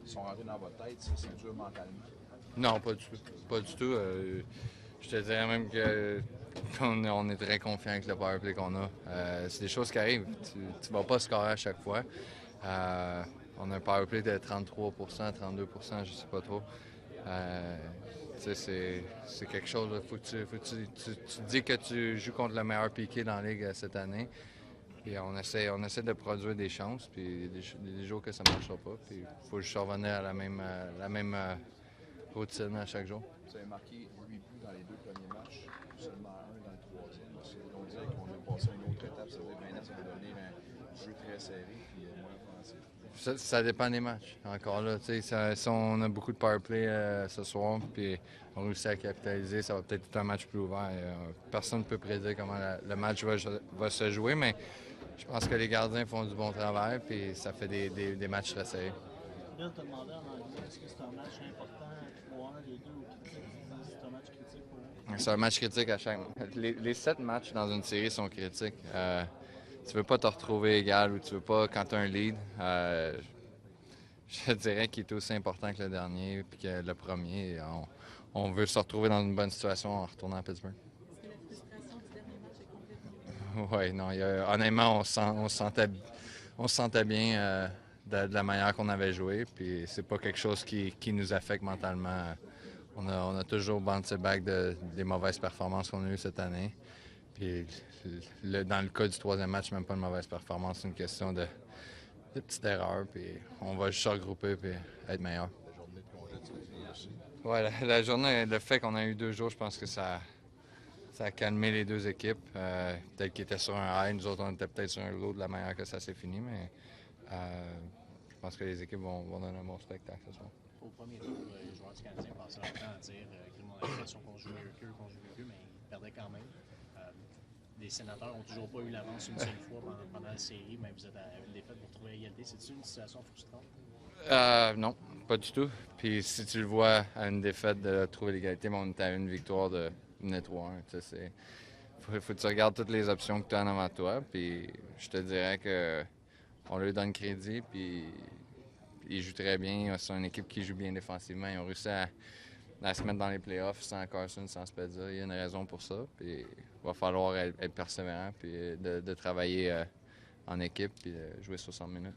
sont rentrés dans votre tête, ça, c'est dur mentalement? Non, pas du tout. Pas du tout. Je te dirais même que on est très confiant avec le powerplay qu'on a. C'est des choses qui arrivent. Tu vas pas scorer à chaque fois. On a un powerplay de 33 32 je sais pas trop. Euh, c'est quelque chose. Faut que tu te dis que tu joues contre le meilleur piqué dans la ligue cette année. Puis on essaie de produire des chances. Puis il y a des jours que ça ne marchera pas. Puis il faut juste revenir à la même routine à chaque jour. Vous avez marqué 8 buts dans les 2 premiers matchs, seulement un dans le troisième. On dirait qu'on a passé à une autre étape, c'est-à-dire que maintenant ça va devenir un jeu très serré puis moins offensif. Ça dépend des matchs. Encore là, si on a beaucoup de power play ce soir, puis on réussit à capitaliser, ça va peut-être être un match plus ouvert. Personne ne peut prédire comment le match va se jouer, mais je pense que les gardiens font du bon travail, puis ça fait des matchs très serrés. Bill t'a demandé en anglais, est-ce que c'est un match important, 3-1, les deux, ou critique? C'est un match critique pour vous? C'est un match critique à chaque. Les 7 matchs dans une série sont critiques. Tu veux pas te retrouver égal ou tu veux pas, quand tu as un lead, je dirais qu'il est aussi important que le dernier puis que le premier. On veut se retrouver dans une bonne situation en retournant à Pittsburgh. Est-ce que la frustration du dernier match est complètement... Oui, non, honnêtement, on se sentait bien de la manière qu'on avait joué. Puis c'est pas quelque chose qui nous affecte mentalement. On a toujours bounce back des mauvaises performances qu'on a eues cette année. Puis dans le cas du troisième match, même pas une mauvaise performance, c'est une question de petites erreurs. Puis on va juste se regrouper et être meilleur. La journée de congé, tu l'as aussi. Ouais, la journée, le fait qu'on a eu 2 jours, je pense que ça a calmé les deux équipes. Peut-être qu'ils étaient sur un high, nous autres, on était peut-être sur un low de la manière que ça s'est fini, mais je pense que les équipes vont donner un bon spectacle ce soir. Au premier tour, les joueurs du Canadien passaient leur temps à dire qu'ils ont l'impression qu'on joue mieux qu'eux, mais ils perdaient quand même. Les sénateurs n'ont toujours pas eu l'avance une seule fois pendant la série, mais vous êtes à une défaite pour trouver l'égalité. C'est-tu une situation frustrante? Non, pas du tout. Puis si tu le vois à une défaite de trouver l'égalité, mais on est à une victoire de 3-1. Faut que tu regardes toutes les options que tu as en avant de toi. Puis je te dirais que on leur donne crédit. Puis ils jouent très bien. C'est une équipe qui joue bien défensivement. Ils ont réussi à se mettre dans les playoffs sans Carson, sans Spezza. Il y a une raison pour ça. Puis il va falloir être persévérant puis de travailler en équipe puis de jouer 60 minutes.